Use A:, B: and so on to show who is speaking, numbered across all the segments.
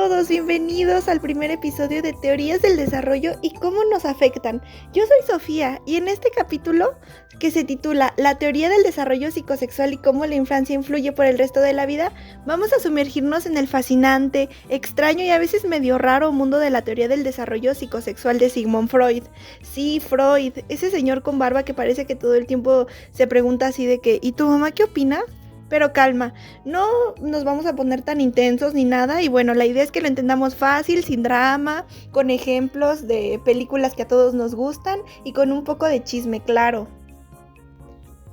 A: todos, bienvenidos al primer episodio de Teorías del Desarrollo y cómo nos afectan. Yo soy Sofía y en este capítulo, que se titula La teoría del desarrollo psicosexual y cómo la infancia influye por el resto de la vida, vamos a sumergirnos en el fascinante, extraño y a veces medio raro mundo de la teoría del desarrollo psicosexual de Sigmund Freud. Sí, Freud, ese señor con barba que parece que todo el tiempo se pregunta así de que ¿y tu mamá qué opina? Pero calma, no nos vamos a poner tan intensos ni nada y bueno, la idea es que lo entendamos fácil, sin drama, con ejemplos de películas que a todos nos gustan y con un poco de chisme, claro.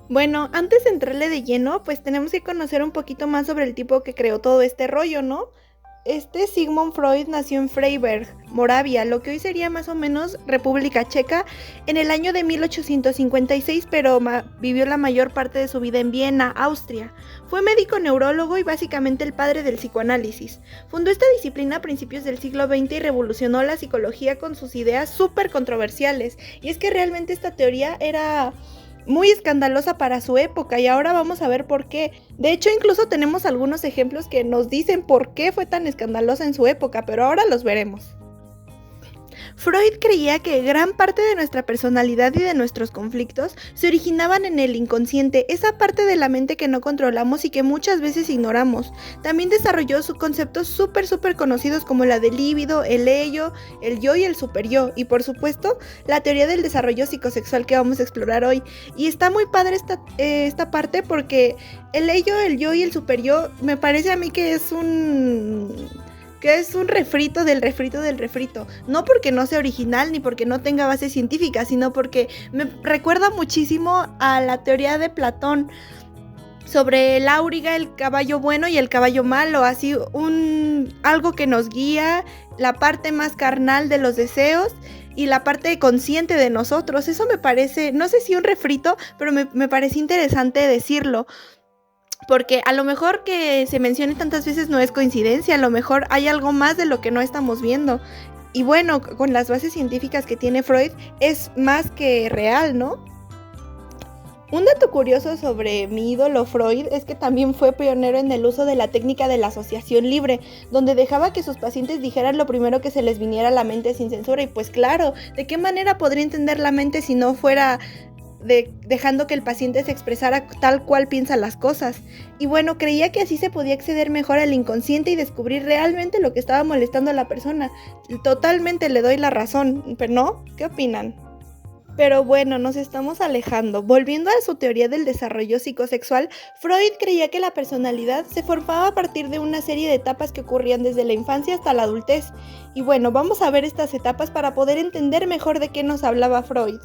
A: Bueno, antes de entrarle de lleno, pues tenemos que conocer un poquito más sobre el tipo que creó todo este rollo, ¿no? Sigmund Freud nació en Freiberg, Moravia, lo que hoy sería más o menos República Checa, en el año de 1856, pero vivió la mayor parte de su vida en Viena, Austria. Fue médico neurólogo y básicamente el padre del psicoanálisis. Fundó esta disciplina a principios del siglo XX y revolucionó la psicología con sus ideas súper controversiales. Y es que realmente esta teoría era muy escandalosa para su época y ahora vamos a ver por qué. De hecho, incluso tenemos algunos ejemplos que nos dicen por qué fue tan escandalosa en su época, pero ahora los veremos. Freud creía que gran parte de nuestra personalidad y de nuestros conflictos se originaban en el inconsciente, esa parte de la mente que no controlamos y que muchas veces ignoramos. También desarrolló sus conceptos súper conocidos como la del líbido, el ello, el yo y el superyo, y por supuesto, la teoría del desarrollo psicosexual que vamos a explorar hoy. Y está muy padre esta parte porque el ello, el yo y el superyo me parece a mí que es un refrito del refrito del refrito. No porque no sea original ni porque no tenga base científica, sino porque me recuerda muchísimo a la teoría de Platón sobre el áuriga, el caballo bueno y el caballo malo, así algo que nos guía, la parte más carnal de los deseos y la parte consciente de nosotros. Eso me parece, no sé si un refrito, pero me parece interesante decirlo. Porque a lo mejor que se mencione tantas veces no es coincidencia, a lo mejor hay algo más de lo que no estamos viendo. Y bueno, con las bases científicas que tiene Freud es más que real, ¿no? Un dato curioso sobre mi ídolo Freud es que también fue pionero en el uso de la técnica de la asociación libre, donde dejaba que sus pacientes dijeran lo primero que se les viniera a la mente sin censura. Y pues claro, ¿de qué manera podría entender la mente si no fuera dejando que el paciente se expresara tal cual piensa las cosas? Y bueno, creía que así se podía acceder mejor al inconsciente y descubrir realmente lo que estaba molestando a la persona. Totalmente le doy la razón, ¿pero no? ¿Qué opinan? Pero bueno, nos estamos alejando. Volviendo a su teoría del desarrollo psicosexual, Freud creía que la personalidad se formaba a partir de una serie de etapas que ocurrían desde la infancia hasta la adultez. Y bueno, vamos a ver estas etapas para poder entender mejor de qué nos hablaba Freud.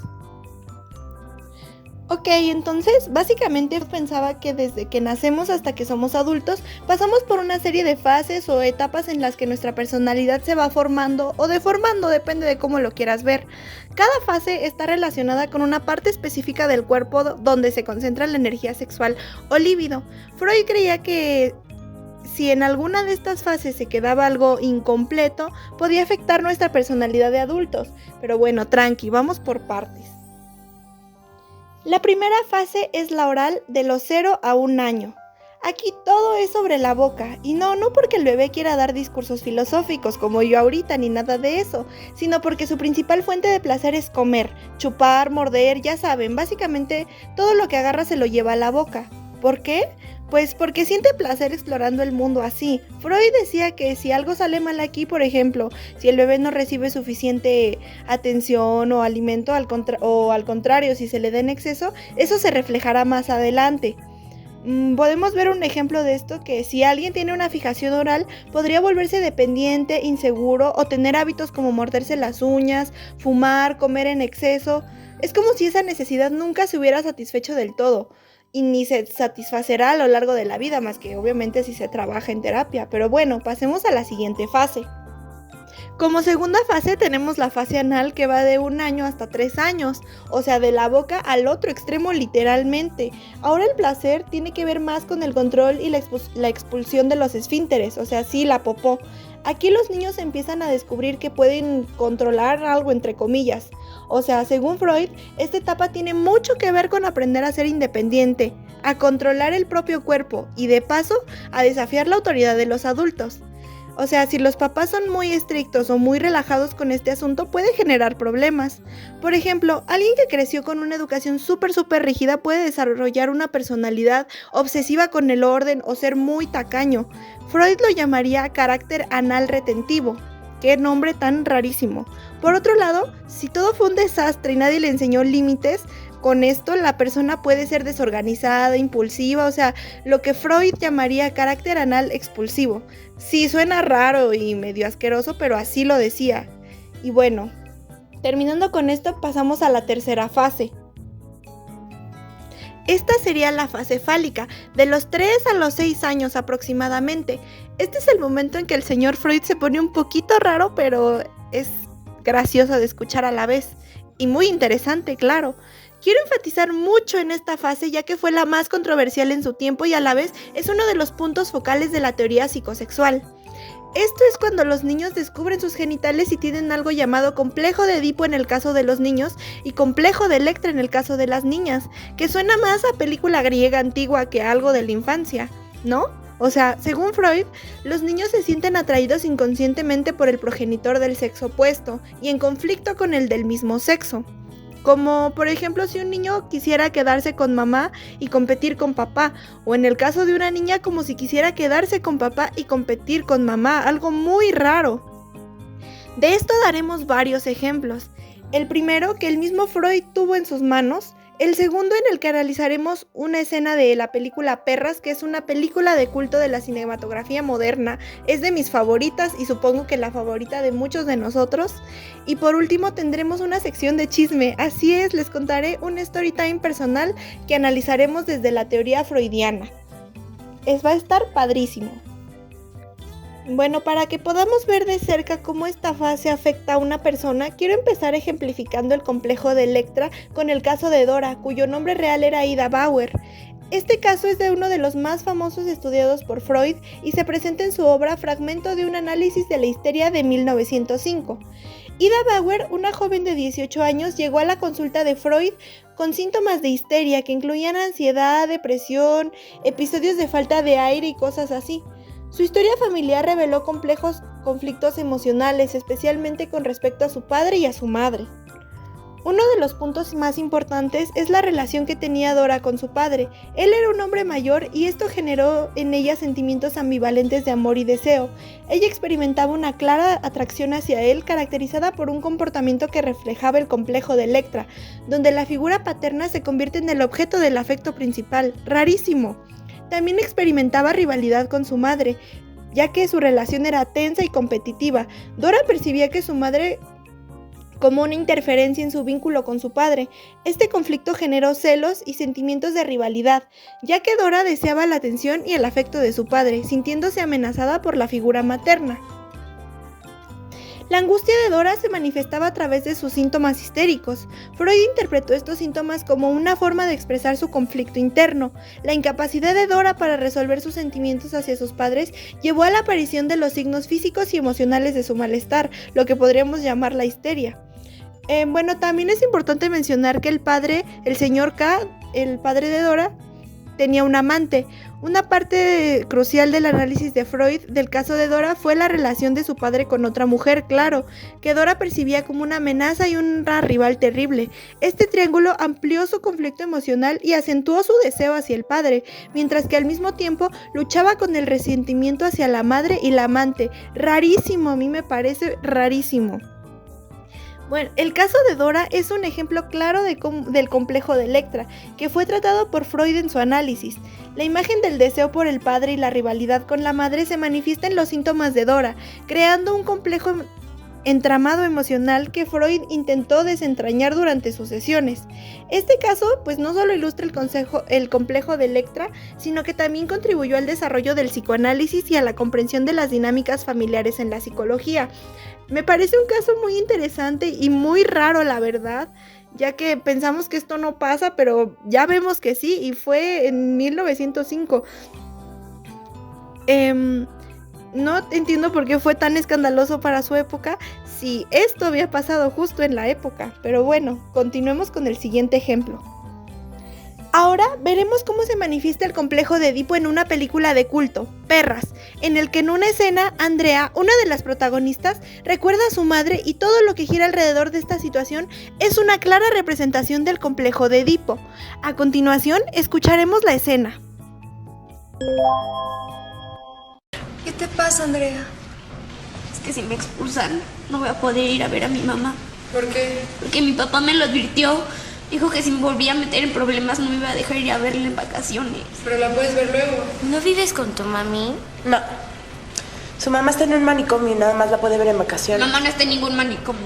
A: Ok, entonces básicamente pensaba que desde que nacemos hasta que somos adultos pasamos por una serie de fases o etapas en las que nuestra personalidad se va formando o deformando, depende de cómo lo quieras ver. Cada fase está relacionada con una parte específica del cuerpo donde se concentra la energía sexual o líbido. Freud creía que si en alguna de estas fases se quedaba algo incompleto, podía afectar nuestra personalidad de adultos. Pero bueno, tranqui, vamos por partes. La primera fase es la oral de los 0 a 1 año. Aquí todo es sobre la boca, y no porque el bebé quiera dar discursos filosóficos como yo ahorita ni nada de eso, sino porque su principal fuente de placer es comer, chupar, morder, ya saben, básicamente todo lo que agarra se lo lleva a la boca. ¿Por qué? Pues porque siente placer explorando el mundo así. Freud decía que si algo sale mal aquí, por ejemplo, si el bebé no recibe suficiente atención o alimento, o al contrario, si se le da en exceso, eso se reflejará más adelante. Podemos ver un ejemplo de esto, que si alguien tiene una fijación oral, podría volverse dependiente, inseguro o tener hábitos como morderse las uñas, fumar, comer en exceso. Es como si esa necesidad nunca se hubiera satisfecho del todo. Y ni se satisfacerá a lo largo de la vida, más que obviamente si se trabaja en terapia. Pero bueno, pasemos a la siguiente fase. Como segunda fase tenemos la fase anal, que va de 1 año hasta 3 años, o sea, de la boca al otro extremo literalmente. Ahora el placer tiene que ver más con el control y la expulsión de los esfínteres, o sea, sí, la popó. Aquí los niños empiezan a descubrir que pueden controlar algo entre comillas. O sea, según Freud, esta etapa tiene mucho que ver con aprender a ser independiente, a controlar el propio cuerpo y de paso a desafiar la autoridad de los adultos. O sea, si los papás son muy estrictos o muy relajados con este asunto, puede generar problemas. Por ejemplo, alguien que creció con una educación súper rígida puede desarrollar una personalidad obsesiva con el orden o ser muy tacaño. Freud lo llamaría carácter anal retentivo. Qué nombre tan rarísimo. Por otro lado, si todo fue un desastre y nadie le enseñó límites, con esto la persona puede ser desorganizada, impulsiva, o sea, lo que Freud llamaría carácter anal expulsivo. Sí, suena raro y medio asqueroso, pero así lo decía. Y bueno, terminando con esto, pasamos a la tercera fase. Esta sería la fase fálica, de los 3 a los 6 años aproximadamente. Este es el momento en que el señor Freud se pone un poquito raro, pero es gracioso de escuchar a la vez. Y muy interesante, claro. Quiero enfatizar mucho en esta fase ya que fue la más controversial en su tiempo y a la vez es uno de los puntos focales de la teoría psicosexual. Esto es cuando los niños descubren sus genitales y tienen algo llamado complejo de Edipo en el caso de los niños y complejo de Electra en el caso de las niñas, que suena más a película griega antigua que a algo de la infancia, ¿no? O sea, según Freud, los niños se sienten atraídos inconscientemente por el progenitor del sexo opuesto y en conflicto con el del mismo sexo. Como por ejemplo si un niño quisiera quedarse con mamá y competir con papá, o en el caso de una niña como si quisiera quedarse con papá y competir con mamá, algo muy raro. De esto daremos varios ejemplos. El primero que el mismo Freud tuvo en sus manos, el segundo en el que analizaremos una escena de la película Perras, que es una película de culto de la cinematografía moderna, es de mis favoritas y supongo que la favorita de muchos de nosotros. Y por último tendremos una sección de chisme, así es, les contaré un story time personal que analizaremos desde la teoría freudiana. Va a estar padrísimo. Bueno, para que podamos ver de cerca cómo esta fase afecta a una persona, quiero empezar ejemplificando el complejo de Electra con el caso de Dora, cuyo nombre real era Ida Bauer. Este caso es de uno de los más famosos estudiados por Freud y se presenta en su obra Fragmento de un análisis de la histeria de 1905. Ida Bauer, una joven de 18 años, llegó a la consulta de Freud con síntomas de histeria que incluían ansiedad, depresión, episodios de falta de aire y cosas así. Su historia familiar reveló complejos conflictos emocionales, especialmente con respecto a su padre y a su madre. Uno de los puntos más importantes es la relación que tenía Dora con su padre. Él era un hombre mayor y esto generó en ella sentimientos ambivalentes de amor y deseo. Ella experimentaba una clara atracción hacia él, caracterizada por un comportamiento que reflejaba el complejo de Electra, donde la figura paterna se convierte en el objeto del afecto principal. ¡Rarísimo! También experimentaba rivalidad con su madre, ya que su relación era tensa y competitiva. Dora percibía que su madre como una interferencia en su vínculo con su padre. Este conflicto generó celos y sentimientos de rivalidad, ya que Dora deseaba la atención y el afecto de su padre, sintiéndose amenazada por la figura materna. La angustia de Dora se manifestaba a través de sus síntomas histéricos. Freud interpretó estos síntomas como una forma de expresar su conflicto interno. La incapacidad de Dora para resolver sus sentimientos hacia sus padres llevó a la aparición de los signos físicos y emocionales de su malestar, lo que podríamos llamar la histeria. También es importante mencionar que el señor K, el padre de Dora, tenía un amante. Una parte crucial del análisis de Freud del caso de Dora fue la relación de su padre con otra mujer, claro, que Dora percibía como una amenaza y una rival terrible. Este triángulo amplió su conflicto emocional y acentuó su deseo hacia el padre, mientras que al mismo tiempo luchaba con el resentimiento hacia la madre y la amante. Rarísimo, a mí me parece rarísimo. Bueno, el caso de Dora es un ejemplo claro del complejo de Electra, que fue tratado por Freud en su análisis. La imagen del deseo por el padre y la rivalidad con la madre se manifiesta en los síntomas de Dora, creando un complejo entramado emocional que Freud intentó desentrañar durante sus sesiones. Este caso, pues no solo ilustra el complejo de Electra, sino que también contribuyó al desarrollo del psicoanálisis y a la comprensión de las dinámicas familiares en la psicología. Me parece un caso muy interesante y muy raro, la verdad, ya que pensamos que esto no pasa, pero ya vemos que sí, y fue en 1905. No entiendo por qué fue tan escandaloso para su época, si esto había pasado justo en la época, pero bueno, continuemos con el siguiente ejemplo. Ahora veremos cómo se manifiesta el complejo de Edipo en una película de culto, Perras, en el que en una escena, Andrea, una de las protagonistas, recuerda a su madre y todo lo que gira alrededor de esta situación es una clara representación del complejo de Edipo. A continuación, escucharemos la escena.
B: ¿Qué te pasa, Andrea?
C: Es que si me expulsan, no voy a poder ir a ver a mi mamá.
B: ¿Por qué?
C: Porque mi papá me lo advirtió. Dijo que si me volvía a meter en problemas no me iba a dejar ir a verla en vacaciones.
B: Pero la puedes ver luego.
C: ¿No vives con tu mami?
D: No. Su mamá está en un manicomio y nada más la puede ver en vacaciones.
C: Mamá no está en ningún manicomio.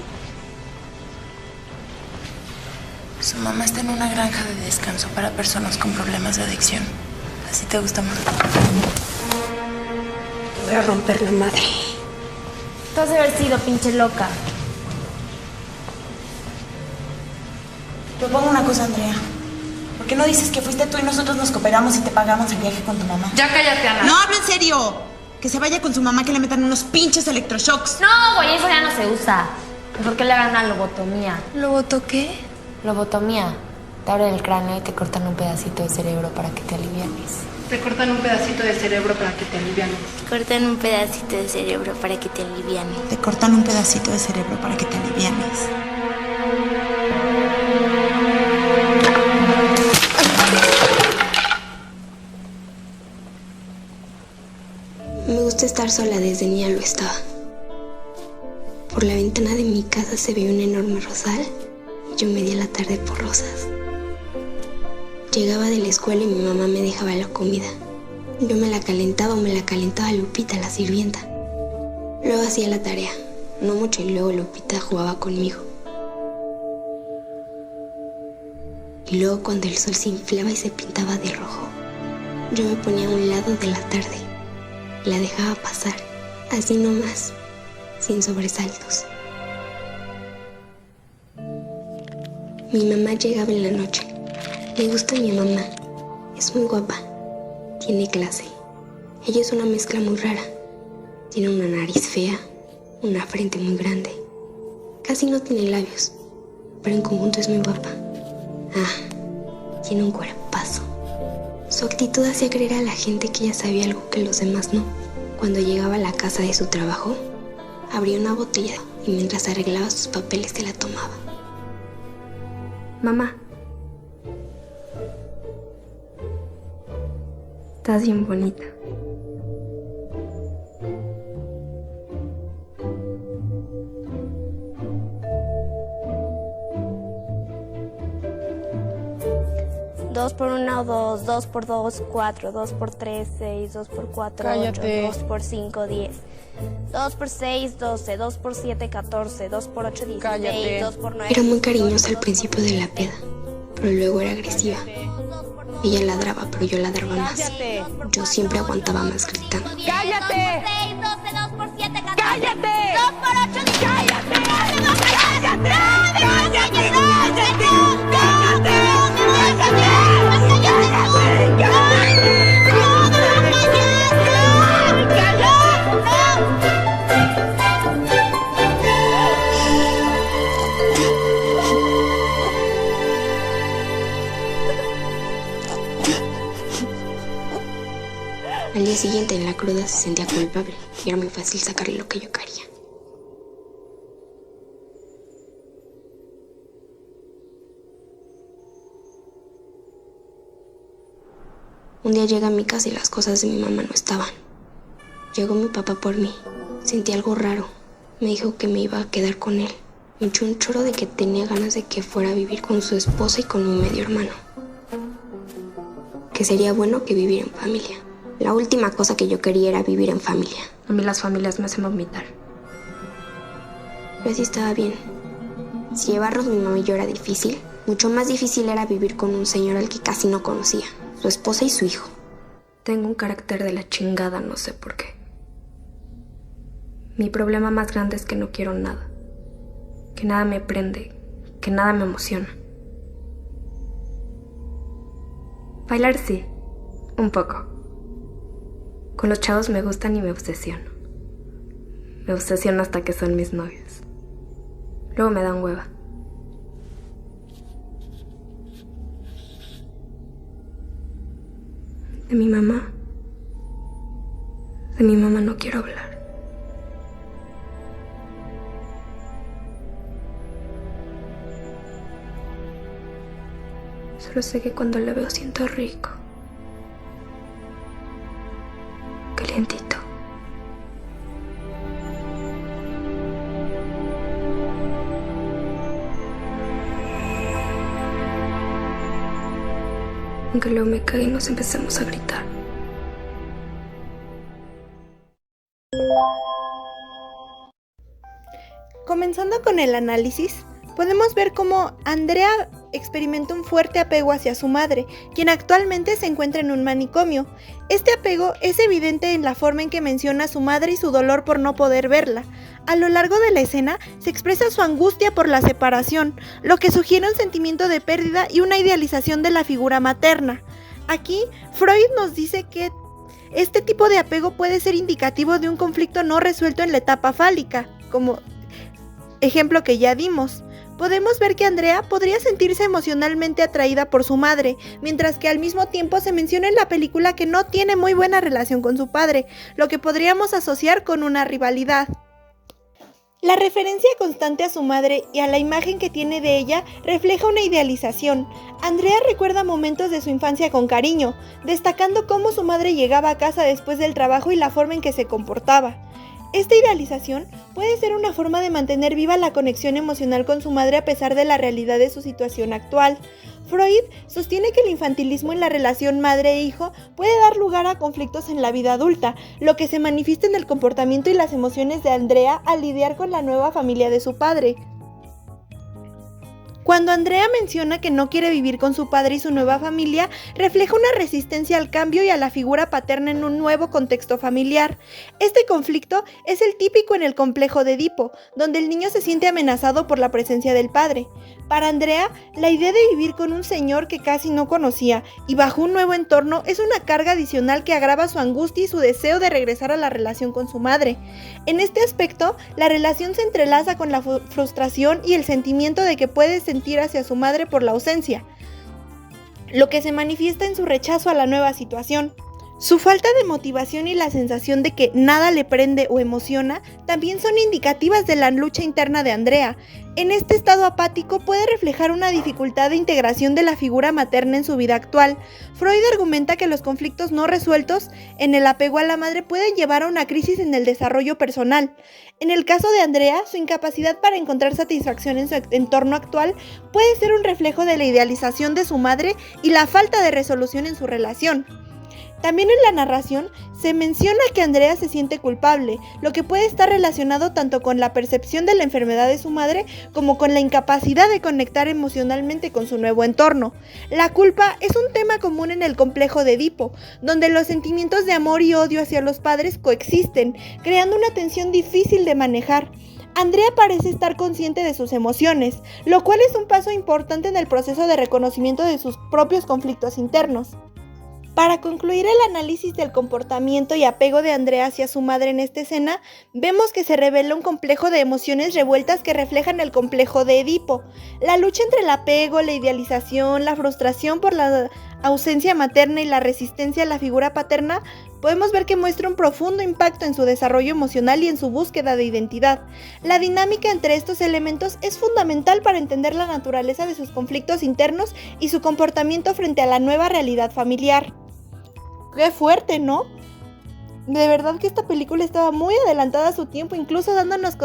D: Su mamá está en una granja de descanso para personas con problemas de adicción. ¿Así te gusta más? Voy a romper la madre.
E: Tú has de haber sido pinche loca.
D: Propongo una cosa, Andrea. ¿Por qué no dices que fuiste tú y nosotros nos cooperamos y te pagamos el viaje con tu mamá?
B: Ya cállate, Ana.
F: No, hablo en serio. Que se vaya con su mamá, que le metan unos pinches electroshocks.
E: No, güey, eso ya no se usa. Mejor que le hagan una lobotomía.
B: ¿Loboto qué?
E: Lobotomía. Te abren el cráneo y te cortan un pedacito de cerebro para que te alivianes.
B: Te cortan un pedacito de cerebro para que te alivianes.
C: Cortan un pedacito de cerebro para que te alivianes.
F: Te cortan un pedacito de cerebro para que te alivianes.
G: Me gusta estar sola, desde niña lo estaba. Por la ventana de mi casa se ve un enorme rosal y yo me di a la tarde por rosas. Llegaba de la escuela y mi mamá me dejaba la comida. Yo me la calentaba o me la calentaba Lupita, la sirvienta. Luego hacía la tarea, no mucho, y luego Lupita jugaba conmigo. Y luego cuando el sol se inflaba y se pintaba de rojo, yo me ponía a un lado de la tarde. La dejaba pasar, así nomás, sin sobresaltos. Mi mamá llegaba en la noche. Me gusta mi mamá. Es muy guapa. Tiene clase. Ella es una mezcla muy rara. Tiene una nariz fea, una frente muy grande. Casi no tiene labios, pero en conjunto es muy guapa. Tiene un cuerpazo. Su actitud hacía creer a la gente que ella sabía algo que los demás no. Cuando llegaba a la casa de su trabajo, abría una botella y mientras arreglaba sus papeles se la tomaba. Mamá, estás bien bonita.
C: Dos por 1, 2, 2 por 2, 4, 2 por 3, 6, 2 por 4,
B: Cállate.
C: 8, 2 por 5, 10, 2 por 6, 12, 2 por 7, 14, 2 por 8, 16,
B: Cállate.
C: 2 por 9.
G: Era muy cariñosa al principio de la peda, pero luego era agresiva. Ella ladraba, pero yo ladraba más. Yo siempre aguantaba más gritando.
B: ¡Cállate!
C: 6, 12, 2 por 7, 14,
B: ¡Cállate!
C: 2 por 8, 16,
B: ¡Cállate!
C: 2 por 8,
B: ¡Cállate!
G: Al día siguiente en la cruda se sentía culpable y era muy fácil sacarle lo que yo quería. Un día llegué a mi casa y las cosas de mi mamá no estaban. Llegó mi papá por mí. Sentí algo raro. Me dijo que me iba a quedar con él. Me echó un choro de que tenía ganas de que fuera a vivir con su esposa y con mi medio hermano. Que sería bueno que viviera en familia. La última cosa que yo quería era vivir en familia. A mí las familias me hacen vomitar. Pero sí estaba bien. Si llevarnos mi mamá y yo era difícil, mucho más difícil era vivir con un señor al que casi no conocía. Su esposa y su hijo. Tengo un carácter de la chingada, no sé por qué. Mi problema más grande es que no quiero nada. Que nada me prende, que nada me emociona. Bailar sí, un poco. Con los chavos me gustan y me obsesiono. Me obsesiono hasta que son mis novios. Luego me dan hueva. De mi mamá. De mi mamá no quiero hablar. Solo sé que cuando la veo siento rico. Calientito. Aunque luego me cague y nos empezamos a gritar.
A: Comenzando con el análisis, podemos ver cómo Andrea experimenta un fuerte apego hacia su madre, quien actualmente se encuentra en un manicomio. Este apego es evidente en la forma en que menciona a su madre y su dolor por no poder verla. A lo largo de la escena se expresa su angustia por la separación, lo que sugiere un sentimiento de pérdida y una idealización de la figura materna. Aquí, Freud nos dice que este tipo de apego puede ser indicativo de un conflicto no resuelto en la etapa fálica, como ejemplo que ya dimos. Podemos ver que Andrea podría sentirse emocionalmente atraída por su madre, mientras que al mismo tiempo se menciona en la película que no tiene muy buena relación con su padre, lo que podríamos asociar con una rivalidad. La referencia constante a su madre y a la imagen que tiene de ella refleja una idealización. Andrea recuerda momentos de su infancia con cariño, destacando cómo su madre llegaba a casa después del trabajo y la forma en que se comportaba. Esta idealización puede ser una forma de mantener viva la conexión emocional con su madre a pesar de la realidad de su situación actual. Freud sostiene que el infantilismo en la relación madre-hijo puede dar lugar a conflictos en la vida adulta, lo que se manifiesta en el comportamiento y las emociones de Andrea al lidiar con la nueva familia de su padre. Cuando Andrea menciona que no quiere vivir con su padre y su nueva familia, refleja una resistencia al cambio y a la figura paterna en un nuevo contexto familiar. Este conflicto es el típico en el complejo de Edipo, donde el niño se siente amenazado por la presencia del padre. Para Andrea, la idea de vivir con un señor que casi no conocía y bajo un nuevo entorno es una carga adicional que agrava su angustia y su deseo de regresar a la relación con su madre. En este aspecto, la relación se entrelaza con la frustración y el sentimiento de que puede sentir hacia su madre por la ausencia, lo que se manifiesta en su rechazo a la nueva situación. Su falta de motivación y la sensación de que nada le prende o emociona también son indicativas de la lucha interna de Andrea. En este estado apático puede reflejar una dificultad de integración de la figura materna en su vida actual. Freud argumenta que los conflictos no resueltos en el apego a la madre pueden llevar a una crisis en el desarrollo personal. En el caso de Andrea, su incapacidad para encontrar satisfacción en su entorno actual puede ser un reflejo de la idealización de su madre y la falta de resolución en su relación. También en la narración se menciona que Andrea se siente culpable, lo que puede estar relacionado tanto con la percepción de la enfermedad de su madre como con la incapacidad de conectar emocionalmente con su nuevo entorno. La culpa es un tema común en el complejo de Edipo, donde los sentimientos de amor y odio hacia los padres coexisten, creando una tensión difícil de manejar. Andrea parece estar consciente de sus emociones, lo cual es un paso importante en el proceso de reconocimiento de sus propios conflictos internos. Para concluir el análisis del comportamiento y apego de Andrea hacia su madre en esta escena, vemos que se revela un complejo de emociones revueltas que reflejan el complejo de Edipo. La lucha entre el apego, la idealización, la frustración por la ausencia materna y la resistencia a la figura paterna, podemos ver que muestra un profundo impacto en su desarrollo emocional y en su búsqueda de identidad. La dinámica entre estos elementos es fundamental para entender la naturaleza de sus conflictos internos y su comportamiento frente a la nueva realidad familiar. ¡Qué fuerte!, ¿no? De verdad que esta película estaba muy adelantada a su tiempo, incluso dándonos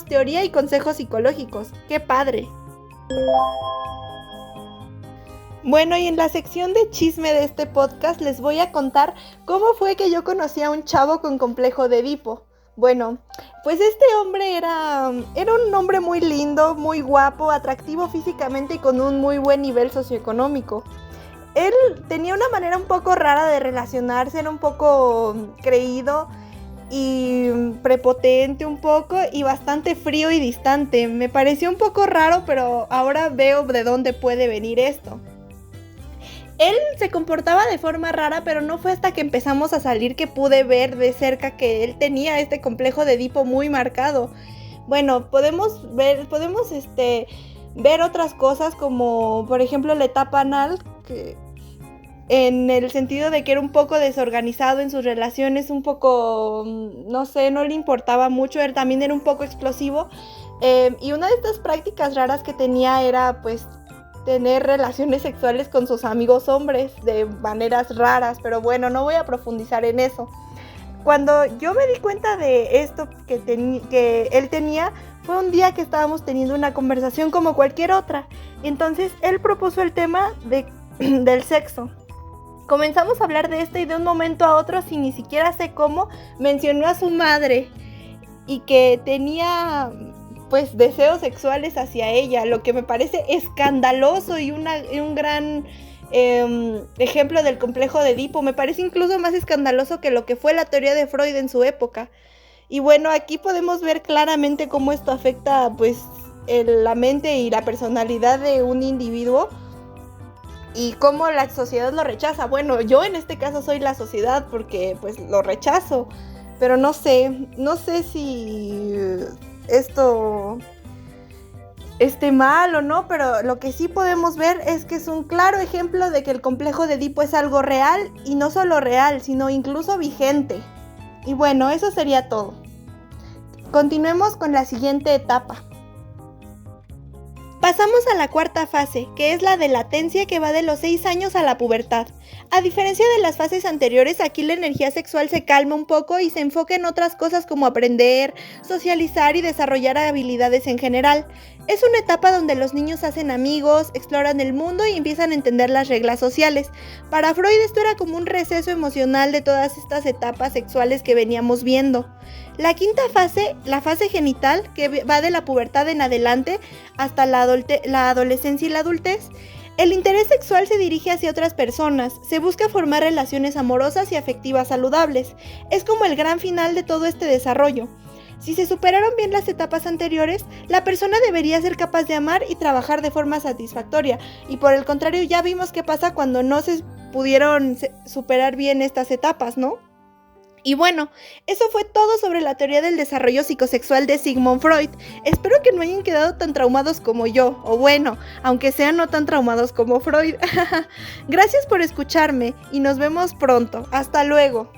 A: teoría y consejos psicológicos. ¡Qué padre! Bueno, y en la sección de chisme de este podcast les voy a contar cómo fue que yo conocí a un chavo con complejo de Edipo. Bueno, pues este hombre era un hombre muy lindo, muy guapo, atractivo físicamente y con un muy buen nivel socioeconómico. Él tenía una manera un poco rara de relacionarse, era un poco creído y prepotente un poco y bastante frío y distante. Me pareció un poco raro, pero ahora veo de dónde puede venir esto. Él se comportaba de forma rara, pero no fue hasta que empezamos a salir que pude ver de cerca que él tenía este complejo de Edipo muy marcado. Bueno, podemos ver otras cosas como, por ejemplo, la etapa anal, que en el sentido de que era un poco desorganizado en sus relaciones, un poco, no sé, no le importaba mucho, también era un poco explosivo. Y una de estas prácticas raras que tenía era pues tener relaciones sexuales con sus amigos hombres de maneras raras, pero bueno, no voy a profundizar en eso. Cuando yo me di cuenta de esto que él tenía, fue un día que estábamos teniendo una conversación como cualquier otra. Entonces él propuso el tema del sexo. Comenzamos a hablar de esto y de un momento a otro, sin ni siquiera sé cómo, mencionó a su madre y que tenía pues deseos sexuales hacia ella, lo que me parece escandaloso y un gran ejemplo del complejo de Edipo. Me parece incluso más escandaloso que lo que fue la teoría de Freud en su época. Y bueno, aquí podemos ver claramente cómo esto afecta pues la mente y la personalidad de un individuo y cómo la sociedad lo rechaza. Bueno, yo en este caso soy la sociedad porque pues lo rechazo, pero no sé si esto esté mal o no, pero lo que sí podemos ver es que es un claro ejemplo de que el complejo de Edipo es algo real, y no solo real, sino incluso vigente. Y bueno, eso sería todo. Continuemos con la siguiente etapa. Pasamos a la cuarta fase, que es la de latencia, que va de los 6 años a la pubertad. A diferencia de las fases anteriores, aquí la energía sexual se calma un poco y se enfoca en otras cosas como aprender, socializar y desarrollar habilidades en general. Es una etapa donde los niños hacen amigos, exploran el mundo y empiezan a entender las reglas sociales. Para Freud esto era como un receso emocional de todas estas etapas sexuales que veníamos viendo. La quinta fase, la fase genital, que va de la pubertad en adelante hasta la adolescencia y la adultez. El interés sexual se dirige hacia otras personas, se busca formar relaciones amorosas y afectivas saludables. Es como el gran final de todo este desarrollo. Si se superaron bien las etapas anteriores, la persona debería ser capaz de amar y trabajar de forma satisfactoria. Y por el contrario, ya vimos qué pasa cuando no se pudieron superar bien estas etapas, ¿no? Y bueno, eso fue todo sobre la teoría del desarrollo psicosexual de Sigmund Freud. Espero que no hayan quedado tan traumados como yo, o bueno, aunque sean no tan traumados como Freud. Gracias por escucharme y nos vemos pronto. Hasta luego.